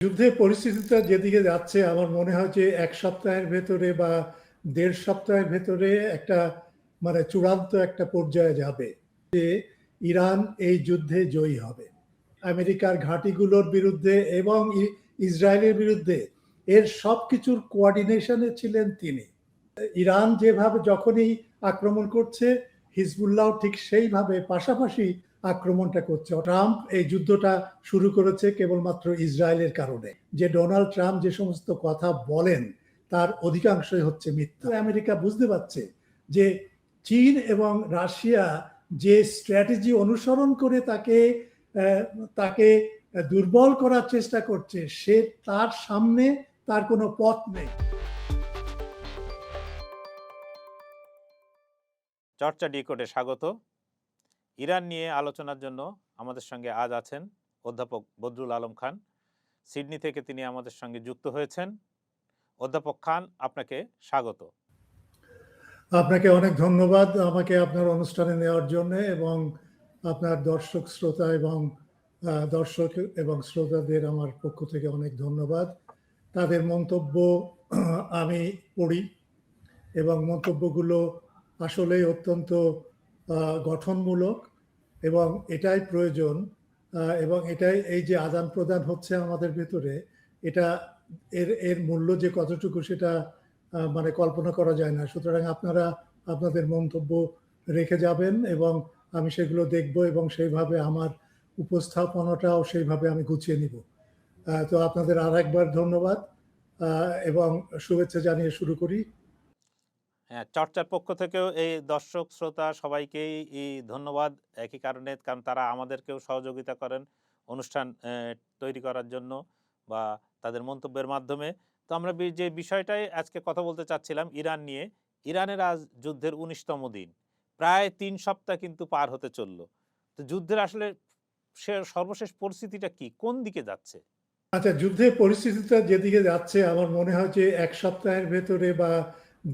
যুদ্ধের পরিস্থিতিটা যেদিকে যাচ্ছে আমার মনে হয় যে এক সপ্তাহের ভেতরে বা দেড় সপ্তাহের ভেতরে একটা চূড়ান্ত একটা পর্যায়ে যাবে যে ইরান এই যুদ্ধে জয়ী হবে। আমেরিকার ঘাঁটিগুলোর বিরুদ্ধে এবং ইসরায়েলের বিরুদ্ধে এর সবকিছুর কোঅর্ডিনেশনে ছিলেন তিনি। ইরান যেভাবে যখনই আক্রমণ করছে, হিজবুল্লাহ ঠিক সেইভাবে পাশাপাশি আক্রমণটা করছে। ট্রাম্প এই যুদ্ধটা শুরু করেছে কেবলমাত্র ইসরায়েলের কারণে। যে ডোনাল্ড ট্রাম্প যে সমস্ত কথা বলেন তার অধিকাংশই হচ্ছে মিথ্যা। আমেরিকা বুঝতে পারছে যে চীন এবং রাশিয়া যে স্ট্র্যাটেজি অনুসরণ করে তাকে দুর্বল করার চেষ্টা করছে, সে তার সামনে তার কোনো পথ নেই। চর্চা ডিকোডে স্বাগত। ইরান নিয়ে আলোচনার জন্য আমাদের সঙ্গে আজ আছেন অধ্যাপক বদরুল আলম খান। সিডনি থেকে তিনি আমাদের সঙ্গে যুক্ত হয়েছেন। অধ্যাপক খান, আপনাকে স্বাগত। আপনাকে অনেক ধন্যবাদ আমাকে আপনার অনুষ্ঠানে নেওয়ার জন্য, এবং আপনার দর্শক এবং শ্রোতাদের আমার পক্ষ থেকে অনেক ধন্যবাদ। তাদের মন্তব্য আমি পড়ি এবং মন্তব্যগুলো আসলেই অত্যন্ত গঠনমূলক, এবং এটাই প্রয়োজন, এবং এটাই এই যে আদান প্রদান হচ্ছে আমাদের ভেতরে, এটা এর মূল্য যে কতটুকু সেটা কল্পনা করা যায় না। সুতরাং আপনারা আপনাদের মন্তব্য রেখে যাবেন এবং আমি সেগুলো দেখব, এবং সেইভাবে আমার উপস্থাপনাটাও সেইভাবে আমি গুছিয়ে নিব। তো আপনাদের আর একবার ধন্যবাদ এবং শুভেচ্ছা জানিয়ে শুরু করি। হ্যাঁ, চর্চার পক্ষ থেকেও এই দর্শক শ্রোতা সবাইকেই ধন্যবাদ, একই কারণে, কারণ তারা আমাদেরকেও সহযোগিতা করেন অনুষ্ঠান তৈরি করার জন্য বা তাদের মন্তব্যের মাধ্যমে। তো আমরা যে বিষয়টাই আজকে কথা বলতে চাচ্ছিলাম ইরান নিয়ে। ইরানের আজ যুদ্ধের 19তম দিন, প্রায় 3 সপ্তাহ কিন্তু পার হতে চললো। তো যুদ্ধের আসলে সর্বশেষ পরিস্থিতিটা কি, কোন দিকে যাচ্ছে? আচ্ছা, যুদ্ধের পরিস্থিতিটা যেদিকে যাচ্ছে আমার মনে হয় যে এক সপ্তাহের ভেতরে বা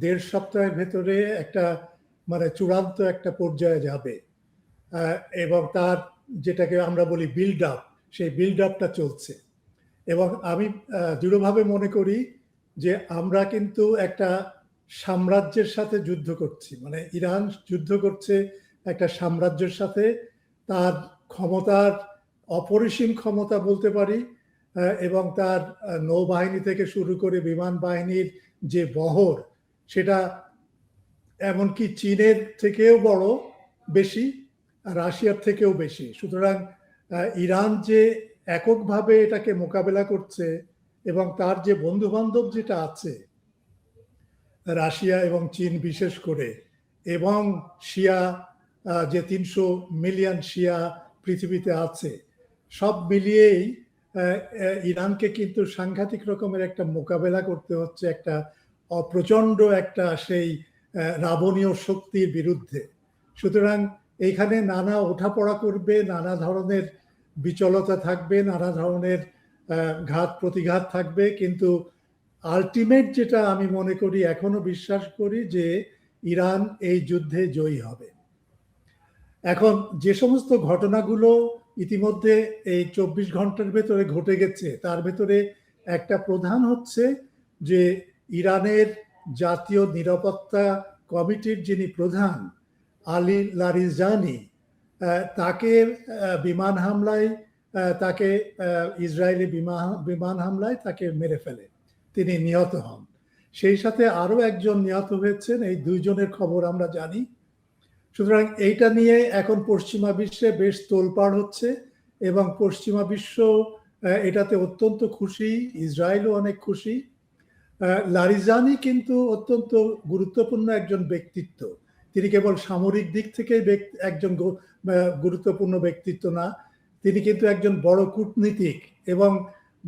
দেড় সপ্তাহের ভেতরে একটা চূড়ান্ত একটা পর্যায়ে যাবে, এবং তার যেটাকে আমরা বলি বিল্ড আপ, সেই বিল্ড আপটা চলছে। এবং আমি দৃঢ়ভাবে মনে করি যে আমরা কিন্তু একটা সাম্রাজ্যের সাথে যুদ্ধ করছি। ইরান যুদ্ধ করছে একটা সাম্রাজ্যের সাথে। তার ক্ষমতার অপরিসীম ক্ষমতা বলতে পারি, এবং তার নৌবাহিনী থেকে শুরু করে বিমান বাহিনীর যে বহর, সেটা এমনকি চীনের থেকেও বড়, বেশি, রাশিয়ার থেকেও বেশি। সুতরাং ইরান যে এককভাবে এটাকে মোকাবেলা করছে, এবং তার যে বন্ধু বান্ধব যেটা আছে, রাশিয়া এবং চীন বিশেষ করে, এবং শিয়া যে 300 মিলিয়ন শিয়া পৃথিবীতে আছে, সব মিলিয়েই ইরানকে কিন্তু সাংঘাতিক রকমের একটা মোকাবেলা করতে হচ্ছে, একটা প্রচন্ড একটা সেই রাবণীয় শক্তির বিরুদ্ধে। সুতরাং এইখানে নানা ওঠাপড়া করবে, নানা ধরনের বিচলতা থাকবে, নানা ধরনের ঘাত প্রতিঘাত থাকবে, কিন্তু আলটিমেট যেটা আমি মনে করি, এখনো বিশ্বাস করি যে ইরান এই যুদ্ধে জয়ী হবে। এখন যে সমস্ত ঘটনাগুলো ইতিমধ্যে এই 24 ঘন্টার ভেতরে ঘটে গেছে, তার ভেতরে একটা প্রধান হচ্ছে যে ইরানের জাতীয় নিরাপত্তা কমিটির যিনি প্রধান, আলী লারিজানি, তাকে বিমান হামলায় তাকে ইসরায়েলি বিমান হামলায় তাকে মেরে ফেলে, তিনি নিহত হন। সেই সাথে আরো একজন নিহত হয়েছেন, এই দুইজনের খবর আমরা জানি। সুতরাং এইটা নিয়ে এখন পশ্চিমা বিশ্বে বেশ তোলপাড় হচ্ছে, এবং পশ্চিমা বিশ্ব এটাতে অত্যন্ত খুশি, ইসরায়েলও অনেক খুশি। লারিজানি কিন্তু অত্যন্ত গুরুত্বপূর্ণ একজন ব্যক্তিত্ব। তিনি কেবল সামরিক দিক থেকে একজন গুরুত্বপূর্ণ ব্যক্তিত্ব না, তিনি কিন্তু একজন বড় কূটনীতিক, এবং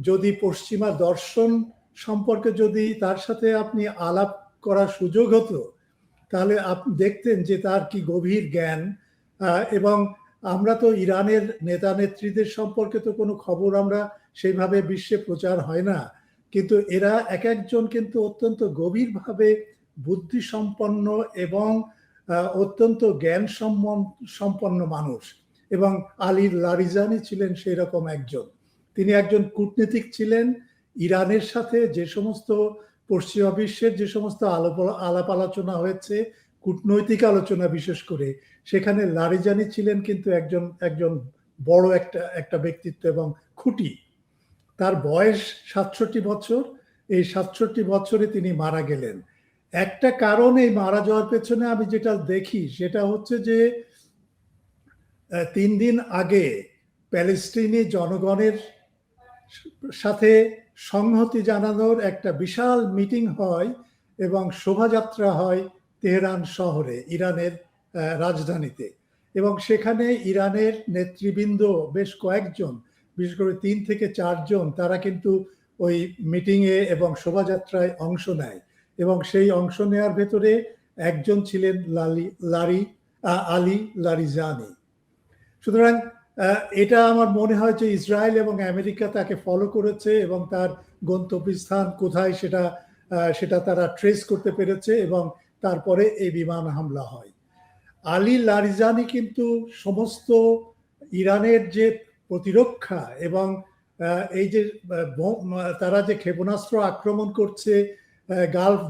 যদি পশ্চিমা দর্শন সম্পর্কে যদি তার সাথে আপনি আলাপ করার সুযোগ হতো, তাহলে আপনি দেখতেন যে তার কি গভীর জ্ঞান। এবং আমরা তো ইরানের নেতা নেত্রীদের সম্পর্কে তো কোনো খবর আমরা সেইভাবে বিশ্বে প্রচার হয় না, কিন্তু এরা এক একজন কিন্তু অত্যন্ত গভীরভাবে বুদ্ধিসম্পন্ন এবং অত্যন্ত জ্ঞান সম্পন্ন মানুষ, এবং আলী লারিজানি ছিলেন সেই রকম একজন। তিনি একজন কূটনীতিক ছিলেন। ইরানের সাথে যে সমস্ত পশ্চিমা বিশ্বের যে সমস্ত আলাপ আলোচনা হয়েছে, কূটনৈতিক আলোচনা বিশেষ করে, সেখানে লারিজানি ছিলেন কিন্তু একজন বড় একটা ব্যক্তিত্ব এবং খুঁটি। তার বয়স ৬৭ বছর। এই ৬৭ বছরে তিনি মারা গেলেন। একটা কারণ এই মারা যাওয়ার পেছনে আমি যেটা দেখি সেটা হচ্ছে যে ৩ দিন আগে প্যালেস্টিনি জনগণের সাথে সংহতি জানানোর একটা বিশাল মিটিং হয় এবং শোভাযাত্রা হয় তেহরান শহরে, ইরানের রাজধানীতে। এবং সেখানে ইরানের নেতৃবৃন্দ বেশ কয়েকজন, বিশেষ করে ৩ থেকে ৪ জন, তারা কিন্তু ওই মিটিংয়ে এবং শোভাযাত্রায় অংশ নেয়। এবং সেই অংশ নেওয়ার ভেতরে একজন ছিলেন আলী লারিজানি। সুতরাং এটা আমার মনে হয় যে ইসরায়েল এবং আমেরিকা তাকে ফলো করেছে এবং তার গন্তব্যস্থান কোথায় সেটা তারা ট্রেস করতে পেরেছে এবং তারপরে এই বিমান হামলা হয়। আলী লারিজানি কিন্তু সমস্ত ইরানের যে প্রতিরক্ষা এবং এই যে তারা যে ক্ষেপণাস্ত্র আক্রমণ করছে গালফ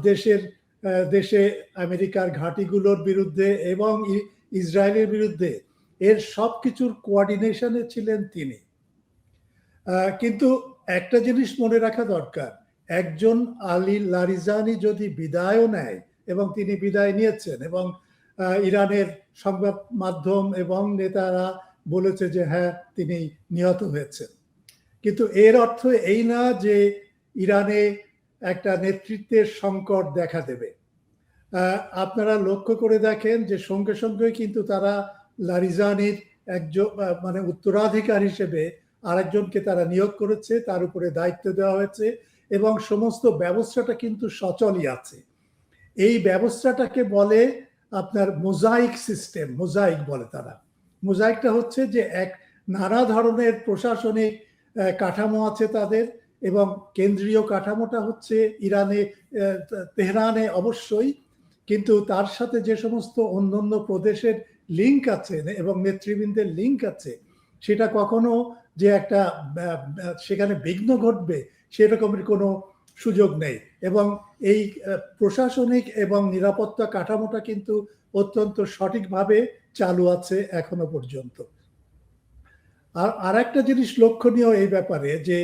দেশে আমেরিকার ঘাঁটিগুলোর বিরুদ্ধে এবং ইসরায়েলের বিরুদ্ধে, এর সব কিছুর কোঅর্ডিনেশনে ছিলেন তিনি। কিন্তু একটা জিনিস মনে রাখা দরকার, একজন আলী লারিজানি যদি বিদায়ও নেয়, এবং তিনি বিদায় নিয়েছেন, এবং ইরানের সংবাদ মাধ্যম এবং নেতারা বলেছে যে হ্যাঁ তিনি নিহত হয়েছেন, কিন্তু এর অর্থ এই না যে ইরানে একটা নেতৃত্বের সংকট দেখা দেবে। আপনারা লক্ষ্য করে দেখেন যে সঙ্গে সঙ্গে কিন্তু তারা লারিজানির একজন মানে উত্তরাধিকার হিসেবে আরেকজনকে তারা নিয়োগ করেছে, তার উপরে দায়িত্ব দেওয়া হয়েছে এবং সমস্ত ব্যবস্থাটা কিন্তু সচলই আছে। এই ব্যবস্থাটাকে বলে আপনার মোজাইক সিস্টেম, মোজাইক বলে তারা। মোজাইকটা হচ্ছে যে নানা ধরনের প্রশাসনিক কাঠামো আছে তাদের, এবং কেন্দ্রীয় কাঠামোটা হচ্ছে ইরানে, তেহরানে অবশ্যই, কিন্তু তার সাথে যে সমস্ত অন্যান্য প্রদেশের লিঙ্ক আছে এবং নেতৃবৃন্দের লিঙ্ক আছে, সেটা কখনো যে একটা সেখানে বিঘ্ন ঘটবে সেরকমের কোনো সুযোগ নেই। এবং এই প্রশাসনিক এবং নিরাপত্তা কাঠামোটা কিন্তু অত্যন্ত সঠিকভাবে চালু আছে এখনো পর্যন্ত। আর একটা জিনিস লক্ষণীয় এই ব্যাপারে যে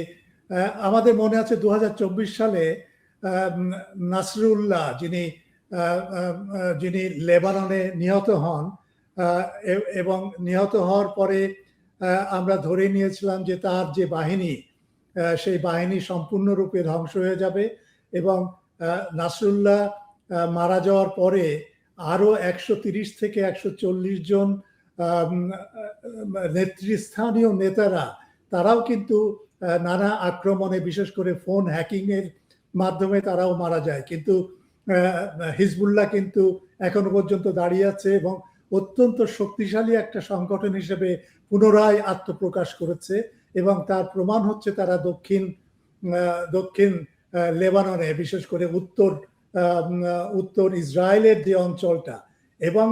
আমাদের মনে আছে ২০২৪ সালে নাসরুল্লাহ যিনি লেবাননে নিহত হন, এবং নিহত হওয়ার পরে আমরা ধরে নিয়েছিলাম যে তার যে বাহিনী, সেই বাহিনী সম্পূর্ণরূপে ধ্বংস হয়ে যাবে। এবং নাসরুল্লাহ মারা যাওয়ার পরে আরো ১৩০ থেকে ১৪০ জন নেতৃস্থানীয় নেতারা, তারাও কিন্তু নানা আক্রমণে, বিশেষ করে ফোন হ্যাকিং এর মাধ্যমে তারাও মারা যায়। কিন্তু হিজবুল্লাহ কিন্তু এখনো পর্যন্ত দাঁড়িয়ে আছে এবং অত্যন্ত শক্তিশালী একটা সংগঠন হিসেবে পুনরায় আত্মপ্রকাশ করেছে। এবং তার প্রমাণ হচ্ছে তারা দক্ষিণ লেবাননে, বিশেষ করে উত্তর ইসরায়েলের যে অঞ্চলটা এবং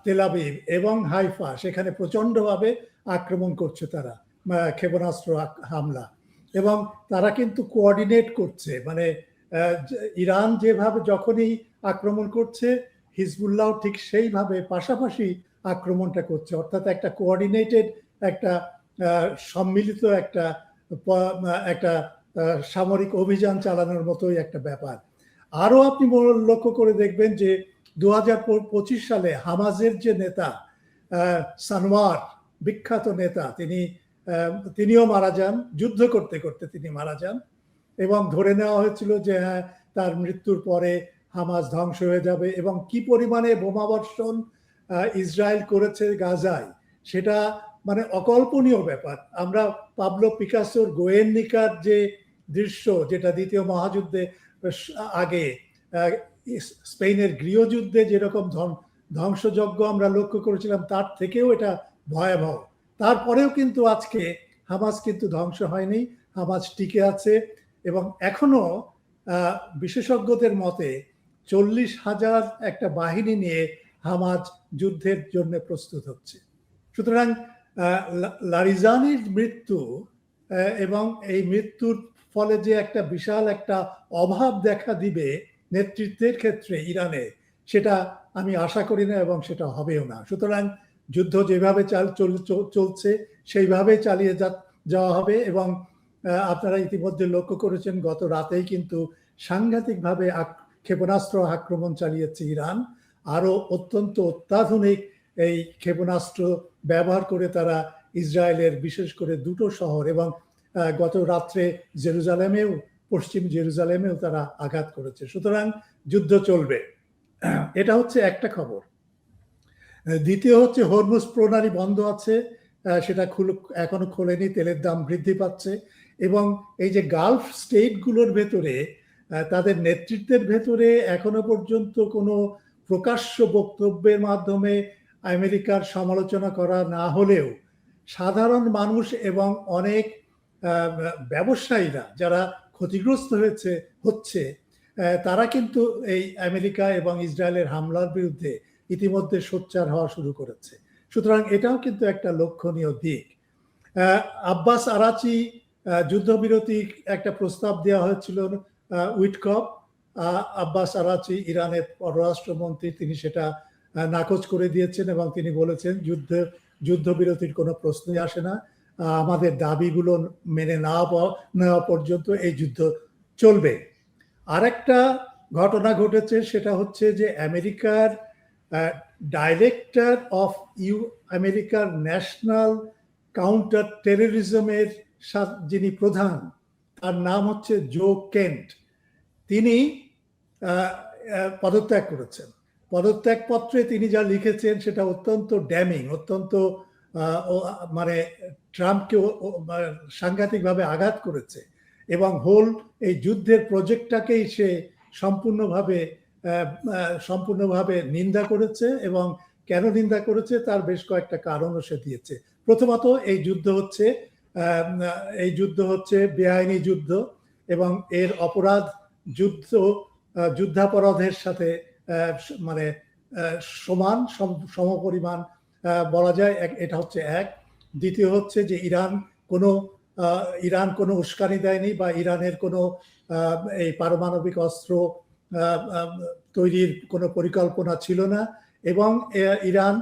তেল আবিব এবং হাইফা, সেখানে প্রচন্ডভাবে আক্রমণ করছে তারা, ক্ষেপণাস্ত্র হামলা। এবং তারা কিন্তু কোঅর্ডিনেট করছে, মানে ইরান যেভাবে যখনই আক্রমণ করছে, হিজবুল্লাহ ঠিক সেইভাবে পাশাপাশি আক্রমণটা করছে। অর্থাৎ একটা কোঅর্ডিনেটেড, একটা সম্মিলিত একটা সামরিক অভিযান চালানোর মতোই একটা ব্যাপার। আরো আপনি লক্ষ্য করে দেখবেন যে ২০২৫ সালে হামাজের যে নেতা সানওয়ার, বিখ্যাত নেতা, তিনিও মারা যান, যুদ্ধ করতে করতে তিনি মারা যান। এবং ধরে নেওয়া হয়েছিল যে হ্যাঁ, তার মৃত্যুর পরে হামাস ধ্বংস হয়ে যাবে। এবং কি পরিমাণে বোমাবর্ষণ ইসরায়েল করেছে গাজায়, সেটা মানে অকল্পনীয় ব্যাপার। আমরা পাবলো পিকাসোর গোয়ের্নিকার যে দৃশ্য, যেটা দ্বিতীয় মহাযুদ্ধে আগে স্পেনের গৃহযুদ্ধে যেরকম ধ্বংসযজ্ঞ আমরা লক্ষ্য করেছিলাম, তার থেকেও এটা ভয়াবহ। তারপরেও কিন্তু আজকে হামাস কিন্তু ধ্বংস হয়নি, হামাস টিকে আছে। এবং এখনো বিশেষজ্ঞদের মতে ৪০,০০০ একটা বাহিনী নিয়ে হামাস যুদ্ধের জন্য প্রস্তুত হচ্ছে। সুতরাং লারিজানির মৃত্যু এবং এই মৃত্যুর ফলে যে একটা বিশাল একটা অভাব দেখা দিবে নেতৃত্বের ক্ষেত্রে ইরানে, সেটা আমি আশা করি না এবং সেটা হবেও না। সুতরাং যুদ্ধ যেভাবে চলছে সেইভাবে চালিয়ে যাওয়া হবে। এবং আপনারা ইতিমধ্যে লক্ষ্য করেছেন গত রাতেই কিন্তু সাংঘাতিকভাবে ক্ষেপণাস্ত্র আক্রমণ চালিয়েছে ইরান। আরো অত্যন্ত অত্যাধুনিক এই ক্ষেপণাস্ত্র ব্যবহার করে তারা ইসরায়েলের বিশেষ করে দুটো শহর এবং গত রাত্রে জেরুজালেমেও, পশ্চিম জেরুজালেমেও তারা আঘাত করেছে। সুতরাং যুদ্ধ চলবে, এটা হচ্ছে একটা খবর। দ্বিতীয় হচ্ছে হরমুজ প্রণালী বন্ধ আছে, সেটা এখনো খোলেনি, তেলের দাম বৃদ্ধি পাচ্ছে। এবং এই যে গালফ স্টেটগুলোর ভেতরে তাদের নেতৃত্বের ভেতরে এখনো পর্যন্ত কোনো প্রকাশ্য বক্তব্যের মাধ্যমে আমেরিকার সমালোচনা করা না হলেও সাধারণ মানুষ এবং অনেক ব্যবসায়ীরা যারা ক্ষতিগ্রস্ত হচ্ছে তারা কিন্তু এই আমেরিকা এবং ইসরায়েলের হামলার বিরুদ্ধে ইতিমধ্যে সোচ্চার হওয়া শুরু করেছে। সুতরাং এটাও কিন্তু একটা লক্ষণীয় দিক। আব্বাস আরাচি যুদ্ধবিরতি একটা প্রস্তাব দেওয়া হয়েছিল উইটকপ, আব্বাস আরাচি ইরানের পররাষ্ট্রমন্ত্রী, তিনি সেটা নাকচ করে দিয়েছেন এবং তিনি বলেছেন যুদ্ধবিরতির কোনো প্রশ্নই আসে না, আমাদের দাবিগুলো মেনে নেওয়া পর্যন্ত এই যুদ্ধ চলবে। আরেকটা ঘটনা ঘটেছে, সেটা হচ্ছে যে আমেরিকার ডাইরেক্টর অফ আমেরিকার ন্যাশনাল কাউন্টার টেররিজমের যিনি প্রধান, তার নাম হচ্ছে জো কেন্ট, তিনি পদত্যাগ করেছেন। পদত্যাগপত্রে তিনি যা লিখেছেন সেটা অত্যন্ত ড্যামিং, অত্যন্ত মানে ট্রাম্পকে সাংঘাতিকভাবে আঘাত করেছে এবং হোল এই যুদ্ধের প্রজেক্টটাকেই সে সম্পূর্ণভাবে নিন্দা করেছে। এবং কেন নিন্দা করেছে তার বেশ কয়েকটা কারণও সে দিয়েছে। প্রথমত এই যুদ্ধ হচ্ছে বেআইনি যুদ্ধ এবং এর অপরাধ যুদ্ধাপরাধের সাথে মানে সমপরিমাণ বলা যায়, এটা হচ্ছে এক। দ্বিতীয় হচ্ছে যে ইরান কোনো উস্কানি দেয়নি বা ইরানের কোনো এই পারমাণবিক অস্ত্র তৈরির কোনো পরিকল্পনা ছিল না এবং ইরান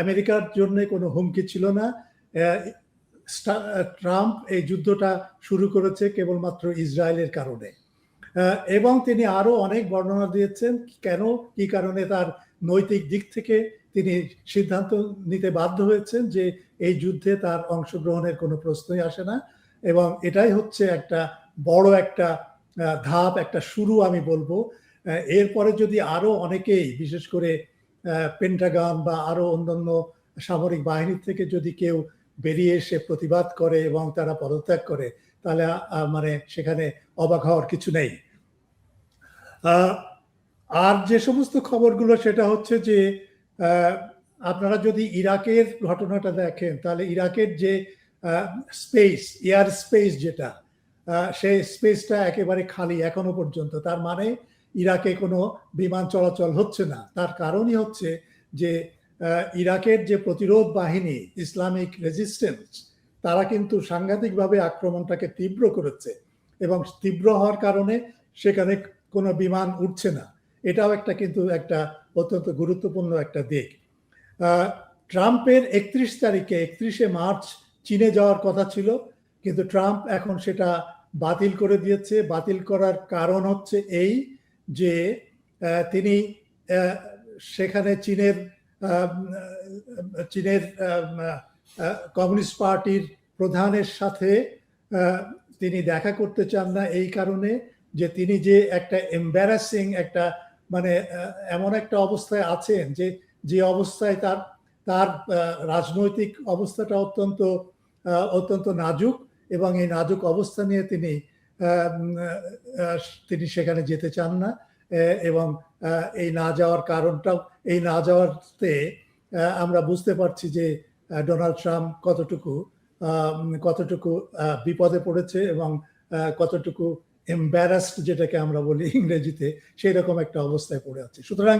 আমেরিকার জন্য কোনো হুমকি ছিল না। ট্রাম্প এই যুদ্ধটা শুরু করেছে কেবলমাত্র ইসরায়েলের কারণে। এবং তিনি আরো অনেক বর্ণনা দিয়েছেন কি কারণে তার নৈতিক দিক থেকে তিনি সিদ্ধান্ত নিতে বাধ্য হয়েছেন যে এই যুদ্ধে তার অংশগ্রহণের কোনো প্রশ্নই আসে না। এবং এটাই হচ্ছে একটা বড় একটা ধাপ, একটা শুরু আমি বলবো। এরপরে যদি আরো অনেকেই, বিশেষ করে পেন্টাগন বা আরো অন্যান্য সামরিক বাহিনীর থেকে যদি কেউ বেরিয়ে এসে প্রতিবাদ করে এবং তারা পদত্যাগ করে, তাহলে মানে সেখানে অবাক হওয়ার কিছু নেই। আর যে সমস্ত খবরগুলো সেটা হচ্ছে যে আপনারা যদি ইরাকের ঘটনাটা দেখেন, তাহলে ইরাকের যে এয়ার স্পেস যেটা, সেই স্পেসটা একেবারে খালি এখনো পর্যন্ত। তার মানে ইরাকে কোনো বিমান চলাচল হচ্ছে না। তার কারণই হচ্ছে যে ইরাকের যে প্রতিরোধ বাহিনী ইসলামিক রেজিস্ট্যান্স, তারা কিন্তু সাংঘাতিকভাবে আক্রমণটাকে তীব্র করেছে এবং তীব্র হওয়ার কারণে সেখানে কোনো বিমান উঠছে না। এটাও কিন্তু একটা অত্যন্ত গুরুত্বপূর্ণ একটা দিক। ট্রাম্পের 31শে মার্চ চীনে যাওয়ার কথা ছিল, কিন্তু ট্রাম্প এখন সেটা বাতিল করে দিয়েছে। বাতিল করার কারণ হচ্ছে এই যে তিনি সেখানে চীনের কমিউনিস্ট পার্টির প্রধানের সাথে তিনি দেখা করতে চান না, এই কারণে যে তিনি যে একটা এম্বারাসিং একটা মানে এমন একটা অবস্থায় আছেন যে অবস্থায় তার রাজনৈতিক অবস্থাটা অত্যন্ত নাজুক এবং এই নাজুক অবস্থা নিয়ে তিনি সেখানে যেতে চান না। এবং এই না যাওয়ার কারণটাও, এই না যাওয়াতে আমরা বুঝতে পারছি যে ডোনাল্ড ট্রাম্প কতটুকু বিপদে পড়েছে এবং কতটুকু এম্বারাসড, যেটাকে আমরা বলি ইংরেজিতে, সেই রকম একটা অবস্থায় পড়ে আছে। সুতরাং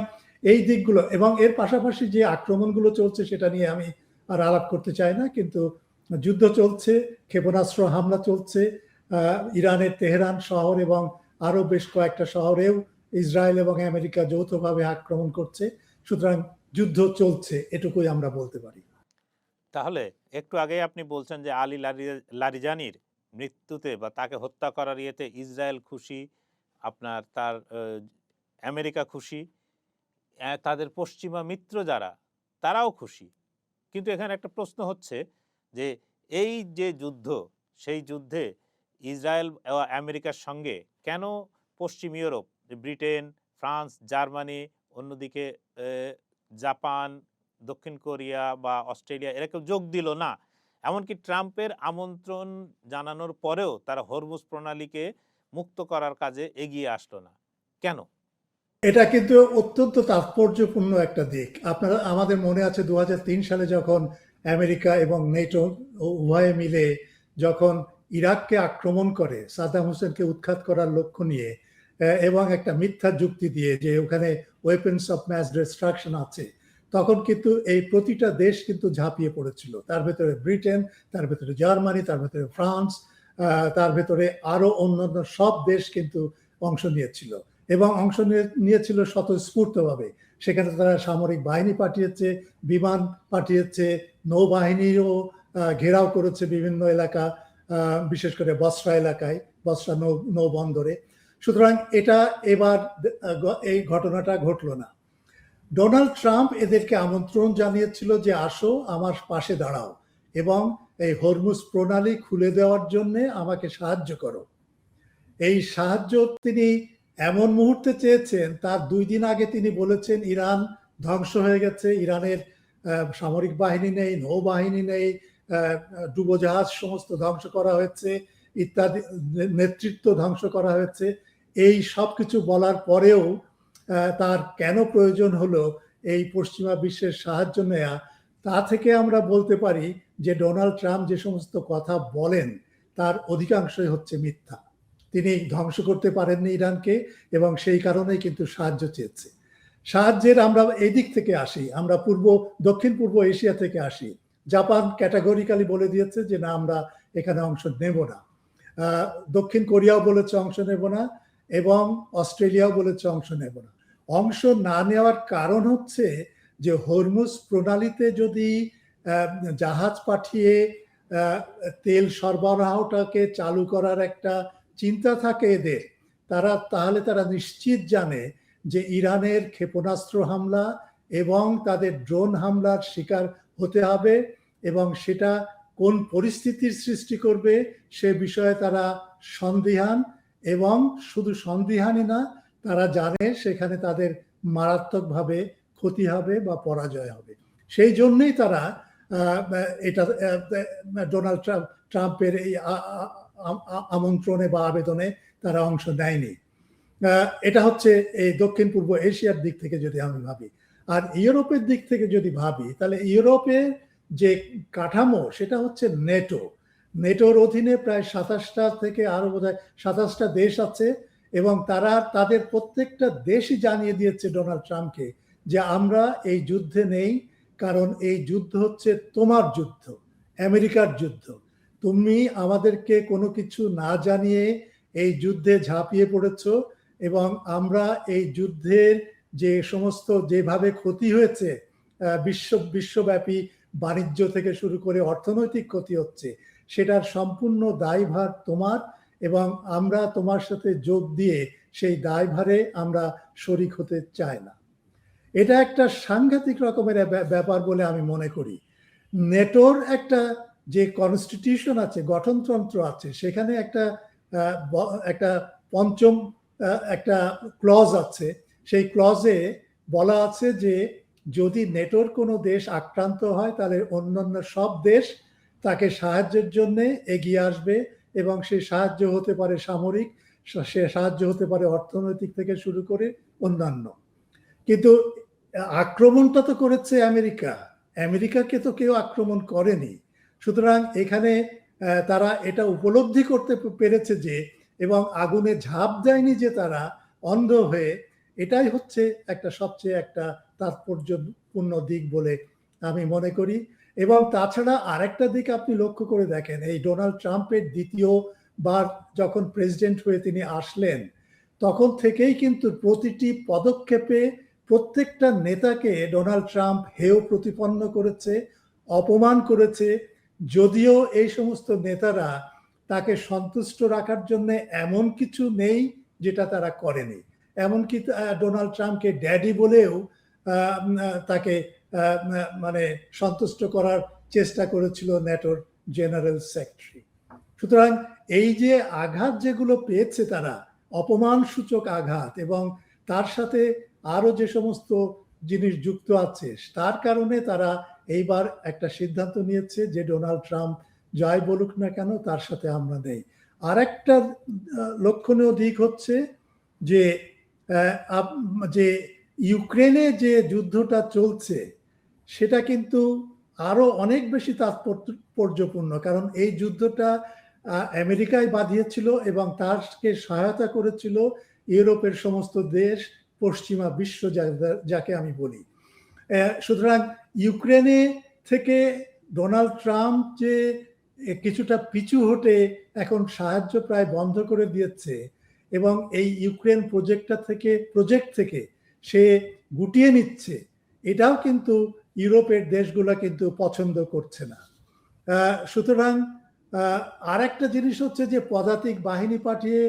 এই দিকগুলো এবং এর পাশাপাশি যে আক্রমণগুলো চলছে সেটা নিয়ে আমি আর আলাপ করতে চাই না, কিন্তু যুদ্ধ চলছে, ক্ষেপণাস্ত্র হামলা চলছে, ইরানের তেহরান শহর এবং আরো বেশ কয়েকটা শহরেও ইসরায়েল এবং আমেরিকা যৌথভাবে আক্রমণ করছে। সুতরাং যুদ্ধ চলছে, এটুকুই আমরা বলতে পারি। তাহলে একটু আগে আপনি বলছেন যে আলী লারিজানির মৃত্যুতে বা তাকে হত্যা করার ইয়েতে ইসরায়েল খুশি, আপনার তার আমেরিকা খুশি, তাদের পশ্চিমা মিত্র যারা তারাও খুশি। কিন্তু এখানে একটা প্রশ্ন হচ্ছে যে এই যে যুদ্ধ, সেই যুদ্ধে ইসরায়েল ও আমেরিকার সঙ্গে কেন পশ্চিম ইউরোপ, ব্রিটেন, ফ্রান্স, জার্মানি, অন্যদিকে জাপান, দক্ষিণ কোরিয়া বা অস্ট্রেলিয়া এরা কেউ যোগ দিল না? এমনকি ট্রাম্পের আমন্ত্রণ জানানোর পরেও তারা হরমুজ প্রণালীকে মুক্ত করার কাজে এগিয়ে আসলো না কেন? এটা কিন্তু অত্যন্ত তাৎপর্যপূর্ণ একটা দিক। আপনারা, আমাদের মনে আছে 2003 সালে যখন আমেরিকা এবং নেটো উভয়ে মিলে যখন ইরাককে আক্রমণ করে সাদ্দাম হোসেনকে উৎখাত করার লক্ষ্য নিয়ে, এবং একটা মিথ্যা যুক্তি দিয়ে যে ওখানে ওয়েপন্স অফ ম্যাস ডিস্ট্রাকশন আছে, তখন কিন্তু এই প্রতিটা দেশ কিন্তু ঝাঁপিয়ে পড়েছিল। তার ভেতরে ব্রিটেন, তার ভেতরে জার্মানি, তার ভেতরে ফ্রান্স, তার ভেতরে আরো অন্যান্য সব দেশ কিন্তু অংশ নিয়েছিল এবং অংশ নিয়েছিল স্বতঃস্ফূর্তভাবে। সেখানে তারা সামরিক বাহিনী পাঠিয়েছে, বিমান পাঠিয়েছে, নৌবাহিনীও ঘেরাও করেছে বিভিন্ন এলাকা, বিশেষ করে বসরা এলাকায়, বসরা নৌ বন্দরে। সুতরাং এটা এবার এই ঘটনাটা ঘটলো না। ডোনাল্ড ট্রাম্প এদেরকে আমন্ত্রণ জানিয়েছিল যে আসো আমার পাশে দাঁড়াও এবং এই হরমুজ প্রণালী খুলে দেওয়ার জন্য আমাকে সাহায্য করো। এই সাহায্য তিনি এমন মুহূর্তে চেয়েছেন, তার 2 দিন আগে তিনি বলেছেন ইরান ধ্বংস হয়ে গেছে, ইরানের সামরিক বাহিনী নেই, নৌবাহিনী নেই, ডুবোজাহাজ সমস্ত ধ্বংস করা হয়েছে ইত্যাদি, নেতৃত্ব ধ্বংস করা হয়েছে। এই সব কিছু বলার পরেও তার কেন প্রয়োজন হলো এই পশ্চিমা বিশ্বের সাহায্য নেয়া, তা থেকে আমরা বলতে পারি যে ডোনাল্ড ট্রাম্প যে সমস্ত কথা বলেন তার অধিকাংশই হচ্ছে মিথ্যা। তিনি ধ্বংস করতে পারেননি ইরানকে এবং সেই কারণেই কিন্তু সাহায্য চেয়েছে। সাহায্যের আমরা এই দিক থেকে আসি, আমরা দক্ষিণ পূর্ব এশিয়া থেকে আসি। জাপান ক্যাটাগরিক্যালি বলে দিয়েছে যে না, আমরা এখানে অংশ নেব না। দক্ষিণ কোরিয়াও বলেছে অংশ নেব না এবং অস্ট্রেলিয়াও বলেছে অংশ নেব না। অংশ না নেওয়ার কারণ হচ্ছে যে হরমুজ প্রণালীতে যদি জাহাজ পাঠিয়ে তেল সরবরাহটাকে চালু করার একটা চিন্তা থাকে এদের, তাহলে তারা নিশ্চিত জানে যে ইরানের ক্ষেপণাস্ত্র হামলা এবং তাদের ড্রোন হামলার শিকার হতে হবে এবং সেটা কোন পরিস্থিতির সৃষ্টি করবে সে বিষয়ে তারা সন্দিহান, এবং শুধু সন্দিহানই না, তারা জানে সেখানে তাদের মারাত্মকভাবে ক্ষতি হবে বা পরাজয় হবে। সেই জন্যই তারা এটা ডোনাল্ড ট্রাম্পের এই আমন্ত্রণে বা আবেদনে তারা অংশ নেয়নি। এটা হচ্ছে এই দক্ষিণ পূর্ব এশিয়ার দিক থেকে যদি আমি ভাবি। আর ইউরোপের দিক থেকে যদি ভাবি, তাহলে ইউরোপের যে কাঠামো সেটা হচ্ছে নেটোর অধীনে প্রায় 27টা থেকে আরো বোধহয় 27টা দেশ আছে এবং তারা তাদের প্রত্যেকটা দেশই জানিয়ে দিয়েছে ডোনাল্ড ট্রাম্পকে যে আমরা এই যুদ্ধে নেই, কারণ এই যুদ্ধ হচ্ছে তোমার যুদ্ধ, আমেরিকার যুদ্ধ। তুমি আমাদেরকে কোনো কিছু না জানিয়ে এই যুদ্ধে ঝাঁপিয়ে পড়েছো এবং আমরা এই যুদ্ধের যে সমস্ত যেভাবে ক্ষতি হয়েছে, বিশ্বব্যাপী বাণিজ্য থেকে শুরু করে অর্থনৈতিক ক্ষতি হচ্ছে, সেটার সম্পূর্ণ দায়ভার তোমার এবং আমরা তোমার সাথে যোগ দিয়ে সেই দায়ভারে আমরা শরিক হতে চাই না। এটা একটা সাংঘাতিক রকমের ব্যাপার বলে আমি মনে করি। নেটোর একটা যে কনস্টিটিউশন আছে, গঠনতন্ত্র আছে, সেখানে একটা পঞ্চম একটা ক্লজ আছে। সেই ক্লজে বলা আছে যে যদি নেটোর কোনো দেশ আক্রান্ত হয় তাহলে অন্যান্য সব দেশ তাকে সাহায্যের জন্য এগিয়ে আসবে এবং সেই সাহায্য হতে পারে সামরিক, সে সাহায্য হতে পারে অর্থনৈতিক থেকে শুরু করে অন্যান্য। কিন্তু আক্রমণটা তো করেছে আমেরিকাকে তো কেউ আক্রমণ করেনি। সুতরাং এখানে তারা এটা উপলব্ধি করতে পেরেছে যে, এবং আগুনে ঝাঁপ দেয়নি যে তারা অন্ধ হয়ে, এটাই হচ্ছে একটা সবচেয়ে একটা তাৎপর্যপূর্ণ দিক বলে আমি মনে করি। এবং তাছাড়া আরেকটা দিক আপনি লক্ষ্য করে দেখেন, এই ডোনাল্ড ট্রাম্পের দ্বিতীয়বার যখন প্রেসিডেন্ট হয়ে তিনি আসলেন, তখন থেকেই কিন্তু প্রতিটি পদক্ষেপে প্রত্যেকটা নেতাকে ডোনাল্ড ট্রাম্প হেয় প্রতিপন্ন করেছে, অপমান করেছে। যদিও এই সমস্ত নেতারা তাকে সন্তুষ্ট রাখার জন্য এমন কিছু নেই যেটা তারা করেনি। এমনকি ডোনাল্ড ট্রাম্পকে ড্যাডি বলেও তাকে মানে সন্তুষ্ট করার চেষ্টা করেছিল ন্যাটোর জেনারেল সেক্রেটারি। সুতরাং এই যে আঘাত যেগুলো পেয়েছে তারা, অপমানসূচক আঘাত, এবং তার সাথে আরো যে সমস্ত জিনিস যুক্ত আছে, তার কারণে তারা এইবার একটা সিদ্ধান্ত নিয়েছে যে ডোনাল্ড ট্রাম্প যাই বলুক না কেন তার সাথে আমরা নেই। আর একটা লক্ষণীয় দিক হচ্ছে যে যে ইউক্রেনে যে যুদ্ধটা চলছে সেটা কিন্তু আরো অনেক বেশি তাৎপর্যপূর্ণ, কারণ এই যুদ্ধটা আমেরিকায় বাঁধিয়েছিল এবং তারকে সহায়তা করেছিল ইউরোপের সমস্ত দেশ, পশ্চিমা বিশ্ব যাকে আমি বলি। সুতরাং ইউক্রেনে থেকে ডোনাল্ড ট্রাম্প যে কিছুটা পিছু হটে এখন সাহায্য প্রায় বন্ধ করে দিয়েছে এবং এই ইউক্রেন প্রজেক্ট থেকে সে গুটিয়ে নিচ্ছে, এটাও কিন্তু ইউরোপের দেশগুলো কিন্তু পছন্দ করছে না। সুতরাং আর একটা জিনিস হচ্ছে যে পদাতিক বাহিনী পাঠিয়ে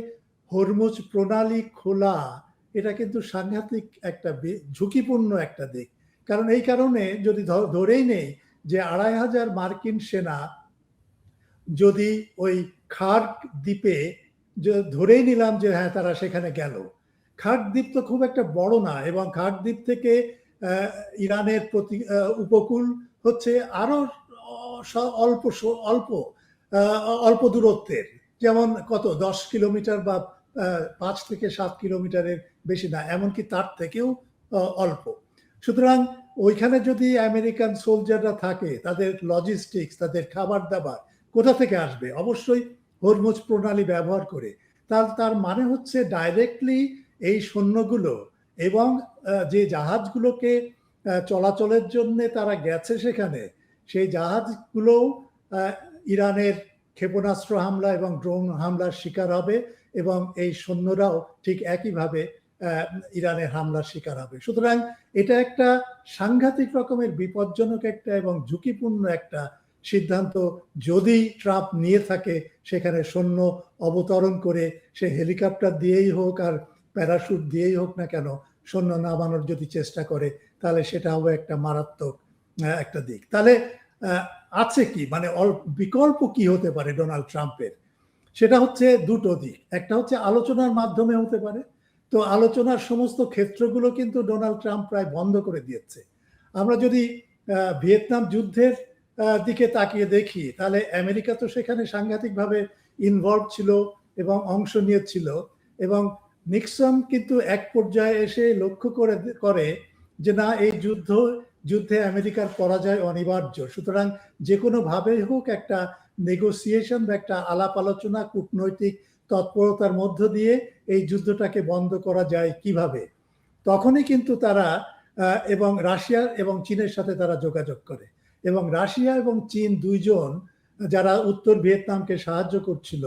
হরমুজ প্রণালী খোলা, এটা কিন্তু সাংঘাতিক একটা ঝুঁকিপূর্ণ একটা দিক। কারণ এই কারণে যদি ধরেই নেই যে ২৫০০ মার্কিন সেনা যদি ওই খার্ক দ্বীপে, ধরেই নিলাম যে হ্যাঁ তারা সেখানে গেল, খার্ক দ্বীপ তো খুব একটা বড় না, এবং খার্ক দ্বীপ থেকে ইরানের উপকূল হচ্ছে আরো অল্প দূরত্বের, যেমন কত 10 কিলোমিটার বা 5 থেকে 7 কিলোমিটারের বেশি না, এমনকি তার থেকেও অল্প। সুতরাং ওইখানে যদি আমেরিকান সোলজাররা থাকে, তাদের লজিস্টিক্স, তাদের খাবার দাবার কোথা থেকে আসবে? অবশ্যই হরমুজ প্রণালী ব্যবহার করে। তার মানে হচ্ছে ডাইরেক্টলি এই সৈন্যগুলো এবং যে জাহাজগুলোকে চলাচলের জন্য তারা গেছে সেখানে, সেই জাহাজগুলো ইরানের ক্ষেপণাস্ত্র হামলা এবং ড্রোন হামলার শিকার হবে, এবং এই সৈন্যরাও ঠিক একইভাবে ইরানের হামলার শিকার হবে। সুতরাং এটা একটা সাংঘাতিক রকমের বিপজ্জনক একটা এবং ঝুঁকিপূর্ণ একটা সিদ্ধান্ত যদি ট্রাম্প নিয়ে থাকে, সেখানে সৈন্য অবতরণ করে, সে হেলিকপ্টার দিয়েই হোক আর প্যারাশুট দিয়েই হোক না কেন, সৈন্য নামানোর যদি চেষ্টা করে, তাহলে সেটা হবে একটা মারাত্মক একটা দিক। তাহলে আছে কি, মানে বিকল্প কি হতে পারে ডোনাল্ড ট্রাম্পের? সেটা হচ্ছে দুটো দিক। একটা হচ্ছে আলোচনার মাধ্যমে হতে পারে। তো আলোচনার সমস্ত ক্ষেত্রগুলো কিন্তু ডোনাল্ড ট্রাম্প প্রায় বন্ধ করে দিয়েছে। আমরা যদি ভিয়েতনাম যুদ্ধের দিকে তাকিয়ে দেখি, তাহলে আমেরিকা তো সেখানে সাংঘাতিকভাবে ইনভলভ ছিল এবং অংশ নিয়েছিল, এবং নিক্সন কিন্তু এক পর্যায়ে এসে লক্ষ্য করে যে না, এই যুদ্ধে আমেরিকার পরাজয় অনিবার্য। সুতরাং যে কোনো ভাবে হোক একটা নেগোসিয়েশন বা একটা আলাপ আলোচনা, কূটনৈতিক তৎপরতার মধ্য দিয়ে এই যুদ্ধটাকে বন্ধ করা যায় কিভাবে। তখনই কিন্তু তারা এবং রাশিয়া এবং চীনের সাথে তারা যোগাযোগ করে, এবং রাশিয়া এবং চীন দুইজন যারা উত্তর ভিয়েতনামকে সাহায্য করছিল,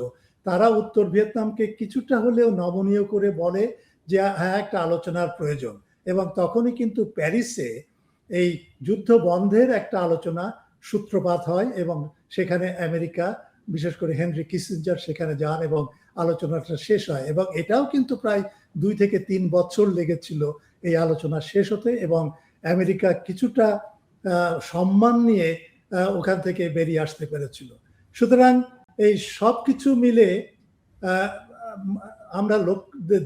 তারা উত্তর ভিয়েতনামকে কিছুটা হলেও নমনীয় করে বলে যে হ্যাঁ একটা আলোচনার প্রয়োজন, এবং তখনই কিন্তু প্যারিসে এই যুদ্ধ বন্ধের একটা আলোচনা সূত্রপাত হয়, এবং সেখানে আমেরিকা, বিশেষ করে হেনরি কিসিঞ্জার সেখানে যান এবং আলোচনাটা শেষ হয়। এবং এটাও কিন্তু প্রায় 2 থেকে 3 বছর লেগেছিল এই আলোচনা শেষ হতে, এবং আমেরিকা কিছুটা সম্মান নিয়ে ওখান থেকে বেরিয়ে আসতে পেরেছিল। সুতরাং এই সব কিছু মিলে আমরা